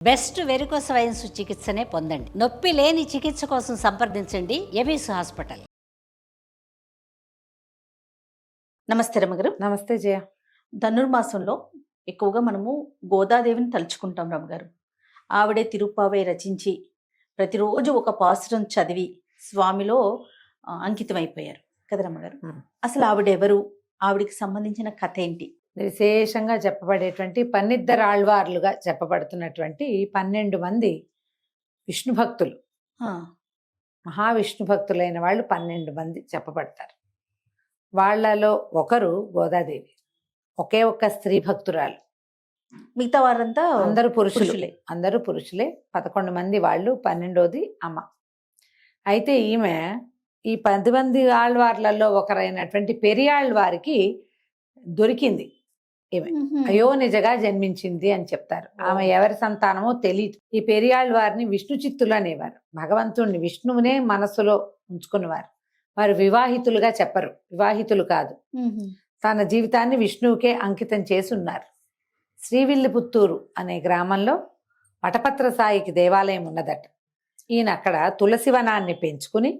Best varicose veins చికిత్సనే పొందండి. నొప్పి లేని చికిత్స కోసం సంప్రదించండి ఎబిస్ హాస్పిటల్. నమస్తే రమగారు. నమస్తే జయ. ధనుర్మాసంలో ఎక్కువగా మనము గోదాదేవిని తలుచుకుంటాం రమగారు. ఆవిడే తిరుప్పావై రచించి ప్రతిరోజు ఒక పాసురం చదివి స్వామిలో అంకితమైపోయారు కదా రమగారు. అసలు ఆవిడెవరు, ఆవిడికి సంబంధించిన కథ ఏంటి? విశేషంగా చెప్పబడేటువంటి పన్నిద్దరు ఆళ్వార్లుగా చెప్పబడుతున్నటువంటి 12 మంది విష్ణు భక్తులు, మహావిష్ణు భక్తులైన వాళ్ళు 12 మంది చెప్పబడతారు. వాళ్ళలో ఒకరు గోదాదేవి, ఒకే ఒక్క స్త్రీ భక్తురాలు. మిగతా వారంతా అందరూ పురుషులే. అందరూ పురుషులే. 11 మంది వాళ్ళు, 12వది అమ్మ. అయితే ఈమె ఈ 10 మంది ఆళ్వార్లలో ఒకరైనటువంటి పెరియాళ్వారికి దొరికింది. ఈమె అయోనిజగా జన్మించింది అని చెప్తారు. ఆమె ఎవరి సంతానమో తెలియదు. ఈ పెరియాళ్వారిని విష్ణు చిత్తులు అనేవారు. భగవంతుడిని, విష్ణువునే మనస్సులో ఉంచుకునేవారు. వారు వివాహితులుగా చెప్పరు, వివాహితులు కాదు. తన జీవితాన్ని విష్ణువుకే అంకితం చేసి ఉన్నారు. శ్రీవిల్లిపుత్తూరు అనే గ్రామంలో వటపత్ర సాయికి దేవాలయం ఉన్నదట. ఈయన అక్కడ తులసివనాన్ని పెంచుకుని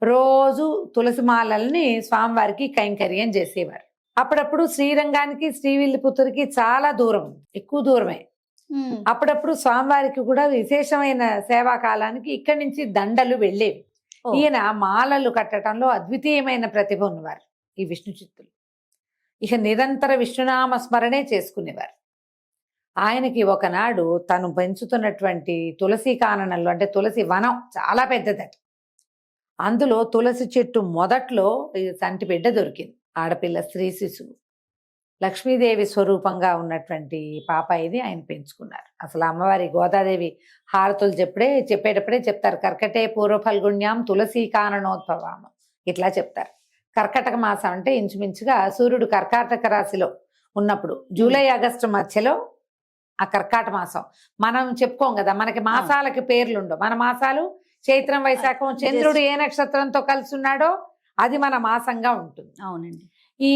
రోజు తులసిమాలల్ని స్వామివారికి కైంకర్యం చేసేవారు. అప్పుడప్పుడు శ్రీరంగానికి శ్రీవిల్లిపుత్తూరుకి చాలా దూరం, ఎక్కువ దూరమే. అప్పుడప్పుడు స్వామివారికి కూడా విశేషమైన సేవా కాలానికి ఇక్కడి నుంచి దండలు వెళ్ళేవి. ఈయన మాలలు కట్టడంలో అద్వితీయమైన ప్రతిభ ఉన్నవారు ఈ విష్ణు చిత్తులు. ఇక నిరంతర విష్ణునామ స్మరణే చేసుకునేవారు. ఆయనకి ఒకనాడు తను పెంచుతున్నటువంటి తులసి కాననంలో, అంటే తులసి వనం చాలా పెద్దదట, అందులో తులసి చెట్టు మొదట్లో సంటి బిడ్డ దొరికింది. ఆడపిల్ల, స్త్రీ శిశువు, లక్ష్మీదేవి స్వరూపంగా ఉన్నటువంటి పాప ఇది. ఆయన పెంచుకున్నారు. అసలు అమ్మవారి గోదాదేవి హారతులు చెప్పేటప్పుడే చెప్తారు, కర్కటే పూర్వ ఫల్గుణ్యాం తులసీ కాననోద్భవామ, ఇట్లా చెప్తారు. కర్కటక మాసం అంటే ఇంచుమించుగా సూర్యుడు కర్కాటక రాశిలో ఉన్నప్పుడు, జూలై ఆగస్టు మధ్యలో ఆ కర్కాట మాసం. మనం చెప్పుకోం కదా, మనకి మాసాలకి పేర్లు ఉండవు. మన మాసాలు చైత్రం, వైశాఖం. చంద్రుడు ఏ నక్షత్రంతో కలిసి ఉన్నాడో అది మన మాసంగా ఉంటుంది. అవునండి. ఈ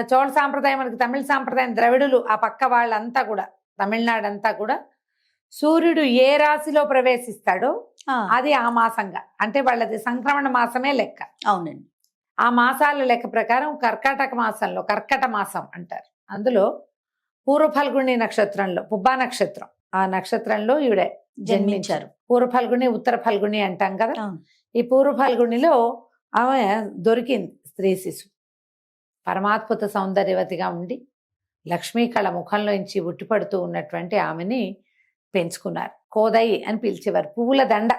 చోళ సాంప్రదాయం, మనకి తమిళ సాంప్రదాయం, ద్రవిడులు ఆ పక్క వాళ్ళంతా కూడా, తమిళనాడు అంతా కూడా సూర్యుడు ఏ రాశిలో ప్రవేశిస్తాడో అది ఆ మాసంగా, అంటే వాళ్ళది సంక్రమణ మాసమే లెక్క. అవునండి. ఆ మాసాల లెక్క ప్రకారం కర్కాటక మాసంలో, కర్కట మాసం అంటారు, అందులో పూర్వ ఫల్గుణి నక్షత్రంలో, పుబ్బా నక్షత్రం, ఆ నక్షత్రంలో ఈవిడ జన్మించారు. పూర్వ ఫల్గుణి, ఉత్తర ఫల్గుణి అంటాం కదా. ఈ పూర్వ ఫల్గుణిలో ఆమె దొరికింది స్త్రీ శిశు. పరమాద్భుత సౌందర్యవతిగా ఉండి లక్ష్మీ కళ ముఖంలోంచి ఉట్టిపడుతూ ఉన్నటువంటి ఆమెని పెంచుకున్నారు. కోదయి అని పిలిచేవారు. పువ్వుల దండ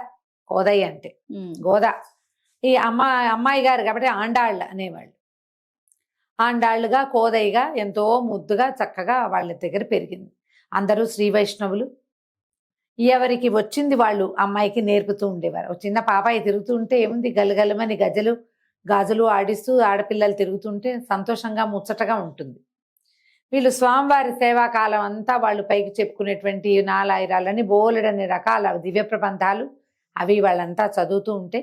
కోదయి అంటే గోదా. ఈ అమ్మాయి గారు కాబట్టి ఆండాళ్ళ అనేవాళ్ళు. ఆండాళ్ళుగా, కోదయిగా ఎంతో ముద్దుగా చక్కగా వాళ్ళ దగ్గర పెరిగింది. అందరూ శ్రీ వైష్ణవులు. ఎవరికి వచ్చింది వాళ్ళు అమ్మాయికి నేర్పుతూ ఉండేవారు. ఒక చిన్న పాపాయి తిరుగుతూ ఉంటే ఏముంది, గలగలమని గజలు గాజులు ఆడిస్తూ ఆడపిల్లలు తిరుగుతుంటే సంతోషంగా ముచ్చటగా ఉంటుంది. వీళ్ళు స్వామివారి సేవా కాలం అంతా వాళ్ళు పైకి చెప్పుకునేటువంటి నాలాయిరాలని బోలెడని రకాల దివ్య ప్రబంధాలు అవి వాళ్ళంతా చదువుతూ ఉంటే,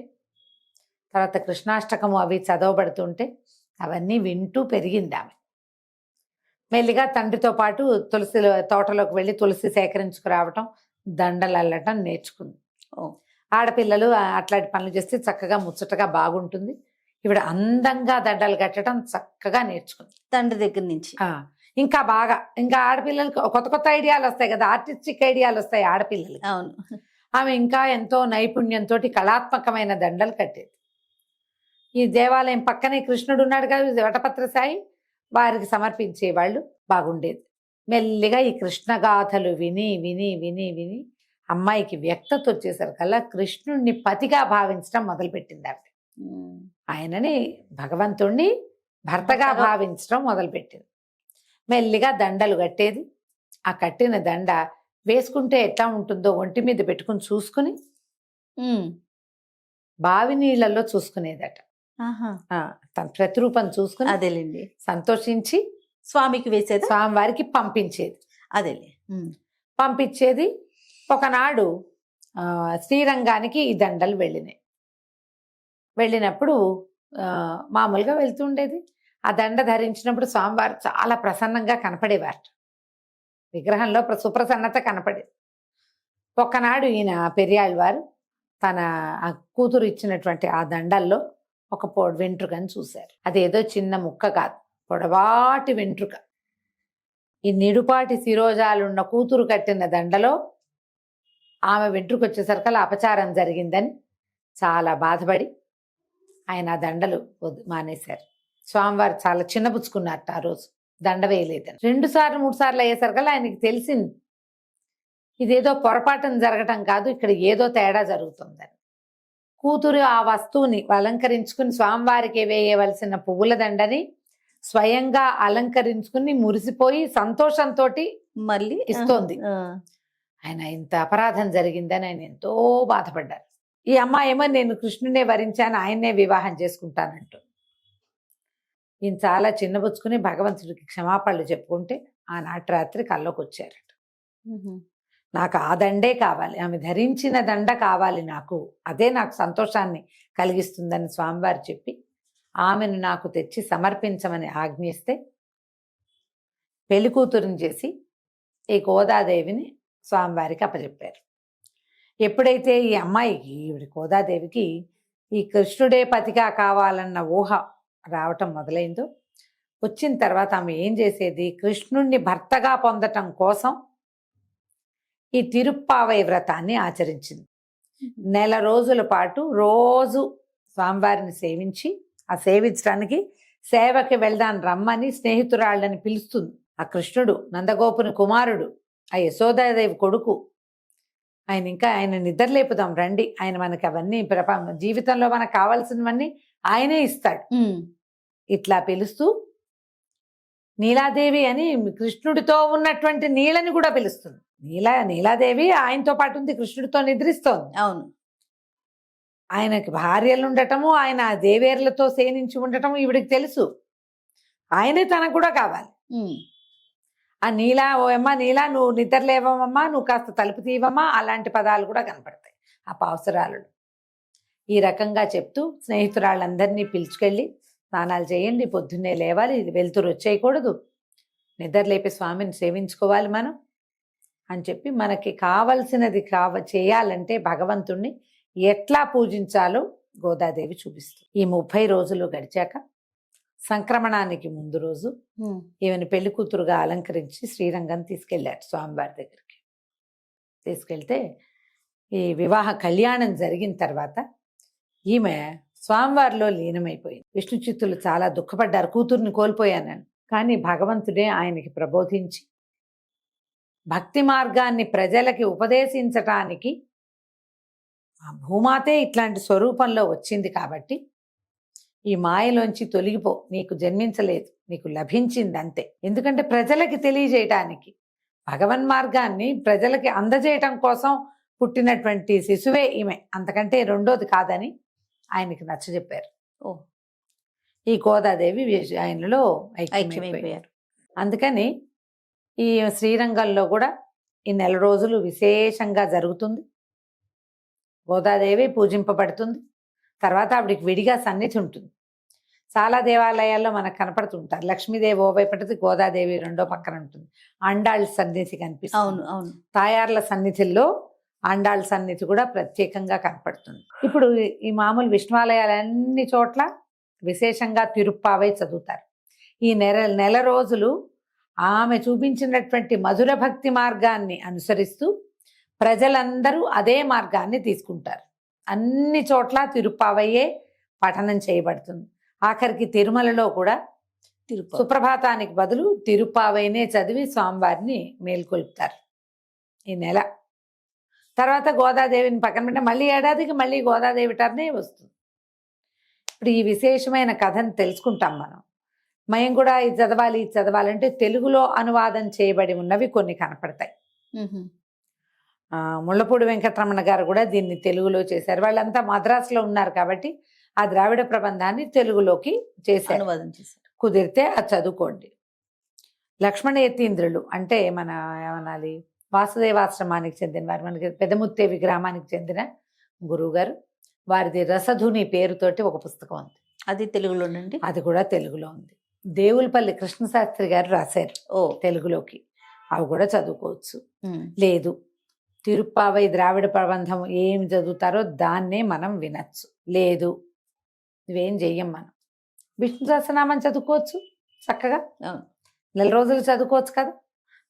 తర్వాత కృష్ణాష్టకము అవి చదవబడుతుంటే అవన్నీ వింటూ పెరిగింది ఆమె. మెల్లిగా తండ్రితో పాటు తులసి తోటలోకి వెళ్ళి తులసి సేకరించుకురావటం, దండలు అల్లటం నేర్చుకుంది. ఆడపిల్లలు అట్లాంటి పనులు చేస్తే చక్కగా ముచ్చటగా బాగుంటుంది. ఇవిడ అందంగా దండలు కట్టడం చక్కగా నేర్చుకుంది తండ్రి దగ్గర నుంచి. ఇంకా బాగా, ఇంకా ఆడపిల్లలకి కొత్త కొత్త ఐడియాలు వస్తాయి కదా, ఆర్టిస్టిక్ ఐడియాలు వస్తాయి ఆడపిల్లలకి. అవును. ఆమె ఇంకా ఎంతో నైపుణ్యంతో కళాత్మకమైన దండలు కట్టేది. ఈ దేవాలయం పక్కనే కృష్ణుడు ఉన్నాడు కదా, వటపత్ర సాయి, వారికి సమర్పించేవాళ్ళు. బాగుండేది. మెల్లిగా ఈ కృష్ణగాథలు విని విని విని విని అమ్మాయికి వ్యక్తత వచ్చేసరికల్లా కృష్ణుడిని పతిగా భావించడం మొదలుపెట్టింది ఆవిడ. ఆయనని, భగవంతుణ్ణి భర్తగా భావించడం మొదలుపెట్టింది. మెల్లిగా దండలు కట్టేది. ఆ కట్టిన దండ వేసుకుంటే ఎట్లా ఉంటుందో ఒంటి మీద పెట్టుకుని చూసుకుని బావి నీళ్లలో చూసుకునేదట. తన ప్రతిరూపం చూసుకుని అదేలేండి సంతోషించి స్వామికి వేసేది, స్వామివారికి పంపించేది. అదేలే పంపించేది. ఒకనాడు శ్రీరంగానికి ఈ దండలు వెళ్ళినప్పుడు మామూలుగా వెళ్తుండేది. ఆ దండ ధరించినప్పుడు స్వామివారు చాలా ప్రసన్నంగా కనపడేవారు. విగ్రహంలో సుప్రసన్నత కనపడేది. ఒక్కనాడు ఈయన పెరియాళ్ళవారు తన ఆ కూతురు ఇచ్చినటువంటి ఆ దండల్లో ఒక వెంట్రుకని చూశారు. అదేదో చిన్న ముక్క కాదు, పొడవాటి వెంట్రుక. ఈ నిడుపాటి శిరోజాలున్న కూతురు కట్టిన దండలో ఆమె వెంట్రుక వచ్చేసరికల్లా అపచారం జరిగిందని చాలా బాధపడి ఆయన ఆ దండలు మానేశారు. స్వామివారు చాలా చిన్నపుచ్చుకున్నారట ఆ రోజు, దండ వేయలేదని. 2 సార్లు 3 సార్లు అయ్యేసరికల్లా ఆయనకి తెలిసింది ఇదేదో పొరపాటున జరగటం కాదు, ఇక్కడ ఏదో తేడా జరుగుతుందని. కూతురు ఆ వస్తువుని అలంకరించుకుని స్వామివారికి వేయవలసిన పువ్వుల దండని స్వయంగా అలంకరించుకుని మురిసిపోయి సంతోషంతో మళ్ళీ ఇస్తోంది. ఆయన ఇంత అపరాధం జరిగిందని ఆయన ఎంతో బాధపడ్డారు. ఈ అమ్మాయి ఏమో నేను కృష్ణునే వరించాను, ఆయన్నే వివాహం చేసుకుంటానంటూ. ఈయన చాలా చిన్నబుచ్చుకుని భగవంతుడికి క్షమాపణలు చెప్పుకుంటే ఆనాటి రాత్రి కల్లోకి వచ్చారట. నాకు ఆ దండే కావాలి, ఆమె ధరించిన దండ కావాలి, నాకు అదే నాకు సంతోషాన్ని కలిగిస్తుందని స్వామివారు చెప్పి ఆమెను నాకు తెచ్చి సమర్పించమని ఆజ్ఞిస్తే పెళ్లికూతురుని చేసి ఈ గోదాదేవిని స్వామివారికి అప్పచెప్పారు. ఎప్పుడైతే ఈ అమ్మాయికి ఈవిడ గోదాదేవికి ఈ కృష్ణుడే పతిగా కావాలన్న ఊహ రావటం మొదలైందో, వచ్చిన తర్వాత ఆమె ఏం చేసేది, కృష్ణుణ్ణి భర్తగా పొందటం కోసం ఈ తిరుప్పావై వ్రతాన్ని ఆచరించింది. 1 రోజుల పాటు రోజు స్వామివారిని సేవించి, ఆ సేవించడానికి సేవకి వెళ్దాం రమ్మని స్నేహితురాళ్ళని పిలుస్తుంది. ఆ కృష్ణుడు నందగోపుని కుమారుడు, ఆ యశోదాదేవి కొడుకు, ఆయన నిద్రలేపుదాం రండి, ఆయన మనకి అవన్నీ జీవితంలో మనకు కావాల్సినవన్నీ ఆయనే ఇస్తాడు. ఇట్లా పిలుస్తూ నీలాదేవి అని కృష్ణుడితో ఉన్నటువంటి నీలని కూడా పిలుస్తుంది. నీలాదేవి ఆయనతో పాటు ఉంది, కృష్ణుడితో నిద్రిస్తోంది. అవును, ఆయనకి భార్యలు ఉండటము, ఆయన దేవేర్లతో సేనించి ఉండటము ఈవిడికి తెలుసు. ఆయనే తనకు కూడా కావాలి. ఆ నీలా, ఓ అమ్మ నీలా, నువ్వు నిద్రలేవమ్మా, నువ్వు కాస్త తలుపు తీవమ్మా, అలాంటి పదాలు కూడా కనపడతాయి ఆ పావసరాలు. ఈ రకంగా చెప్తూ స్నేహితురాళ్ళందరినీ పిలుచుకెళ్ళి స్నానాలు చేయండి, పొద్దున్నే లేవాలి, వెలుతురు వచ్చేయకూడదు, నిద్రలేపి స్వామిని సేవించుకోవాలి మనం అని చెప్పి మనకి కావలసినది చేయాలంటే భగవంతుణ్ణి ఎట్లా పూజించాలో గోదాదేవి చూపిస్తుంది. ఈ 30 రోజులు గడిచాక సంక్రమణానికి ముందు రోజు ఈమెను పెళ్లి కూతురుగా అలంకరించి శ్రీరంగం తీసుకెళ్ళాడు స్వామివారి దగ్గరికి. తీసుకెళ్తే ఈ వివాహ కళ్యాణం జరిగిన తర్వాత ఈమె స్వామివారిలో లీనమైపోయింది. విష్ణు చిత్తులు చాలా దుఃఖపడ్డారు, కూతుర్ని కోల్పోయానని. కానీ భగవంతుడే ఆయనకి ప్రబోధించి భక్తి మార్గాన్ని ప్రజలకి ఉపదేశించటానికి ఆ భూమాతే ఇట్లాంటి స్వరూపంలో వచ్చింది కాబట్టి ఈ మాయలోంచి తొలగిపో, నీకు జన్మించలేదు, నీకు లభించింది అంతే. ఎందుకంటే ప్రజలకి తెలియజేయటానికి, భగవన్ మార్గాన్ని ప్రజలకి అందజేయటం కోసం పుట్టినటువంటి శిశువే ఈమె, అంతకంటే రెండోది కాదని ఆయనకి నచ్చజెప్పారు. ఈ గోదాదేవి ఆయనలో ఐక్యమైపోయారు. అందుకని ఈ శ్రీరంగంలో కూడా ఈ 1 రోజులు విశేషంగా జరుగుతుంది. గోదాదేవి పూజింపబడుతుంది. తర్వాత ఆవిడికి విడిగా సన్నిధి ఉంటుంది. చాలా దేవాలయాల్లో మనకు కనపడుతుంటారు. లక్ష్మీదేవి ఓవైపు ఉంటుంది, గోదాదేవి రెండో పక్కన ఉంటుంది. ఆండాళ్ళ సన్నిధి కనిపిస్తుంది. అవును అవును, తాయార్ల సన్నిధిలో ఆండాళ్ళ సన్నిధి కూడా ప్రత్యేకంగా కనపడుతుంది. ఇప్పుడు ఈ మామూలు విష్ణువాలయాలన్ని చోట్ల విశేషంగా తిరుప్పావై చదువుతారు. ఈ నెల రోజులు ఆమె చూపించినటువంటి మధుర భక్తి మార్గాన్ని అనుసరిస్తూ ప్రజలందరూ అదే మార్గాన్ని తీసుకుంటారు. అన్ని చోట్ల తిరుప్పావయ్యే పఠనం చేయబడుతుంది. ఆఖరికి తిరుమలలో కూడా సుప్రభాతానికి బదులు తిరుప్పావైనే చదివి స్వామివారిని మేల్కొల్పుతారు ఈ నెల. తర్వాత గోదాదేవిని పక్కన పెట్టే మళ్ళీ ఏడాదికి మళ్ళీ గోదాదేవి టర్నే వస్తుంది. ఇప్పుడు ఈ విశేషమైన కథను తెలుసుకుంటాం మనం. మేము కూడా ఇది చదవాలంటే తెలుగులో అనువాదం చేయబడి ఉన్నవి కొన్ని కనపడతాయి. ముళ్ళపూడి వెంకటరమణ గారు కూడా దీన్ని తెలుగులో చేశారు. వాళ్ళంతా మద్రాసులో ఉన్నారు కాబట్టి ఆ ద్రావిడ ప్రబంధాన్ని తెలుగులోకి చేశారు, అనువాదం చేశారు. కుదిరితే అది చదువుకోండి. లక్ష్మణ యతీంద్రులు అంటే మన ఏమనాలి, వాసుదేవాశ్రమానికి చెందిన వారు, మనకి పెదముత్తేవి గ్రామానికి చెందిన గురువు గారు, వారిది రసధుని పేరుతోటి ఒక పుస్తకం ఉంది. అది తెలుగులోనండి? అది కూడా తెలుగులో ఉంది. దేవులపల్లి కృష్ణశాస్త్రి గారు రాశారు తెలుగులోకి. అవి కూడా చదువుకోవచ్చు. లేదు తిరుప్పావై ద్రావిడ ప్రబంధం ఏం చదువుతారో దాన్నే మనం వినొచ్చు. లేదు ఇవేం చెయ్యం మనం. విష్ణు సహస్రనామం చదువుకోవచ్చు చక్కగా, అవును. నెల రోజులు చదువుకోవచ్చు కదా,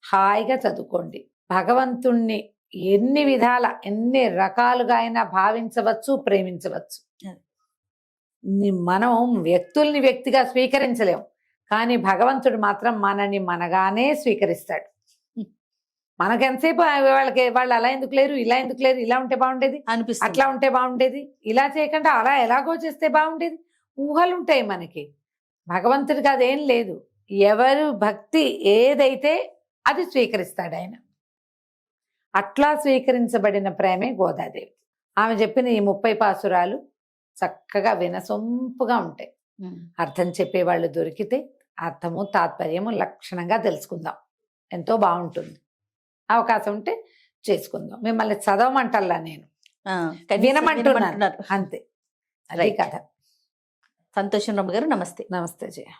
హాయిగా చదువుకోండి. భగవంతుణ్ణి ఎన్ని విధాల ఎన్ని రకాలుగా అయినా భావించవచ్చు, ప్రేమించవచ్చు. మనం వ్యక్తుల్ని వ్యక్తిగా స్వీకరించలేం, కానీ భగవంతుడు మాత్రం మనని మనగానే స్వీకరిస్తాడు. మనకెంతసేపు వాళ్ళు అలా ఎందుకు లేరు, ఇలా ఎందుకు లేరు, ఇలా ఉంటే బాగుండేది, అనిపిస్తుంది. అట్లా ఉంటే బాగుండేది, ఇలా చేయకుండా అలా ఎలాగో చేస్తే బాగుండేది, ఊహలు ఉంటాయి మనకి. భగవంతుడికి అదేం లేదు. ఎవరు భక్తి ఏదైతే అది స్వీకరిస్తాడు ఆయన. అట్లా స్వీకరించబడిన ప్రేమే గోదాదేవి. ఆమె చెప్పిన ఈ 30 పాసురాలు చక్కగా వినసొంపుగా ఉంటాయి. అర్థం చెప్పేవాళ్ళు దొరికితే అర్థము తాత్పర్యము లక్షణంగా తెలుసుకుందాం, ఎంతో బాగుంటుంది. అవకాశం ఉంటే చేసుకుందాం. మిమ్మల్ని చదవమంటల్లా నేను, వినమంటున్నాను అంతే. అది Right. కథ. సంతోషం రమ్మ గారు. నమస్తే. నమస్తే జయ.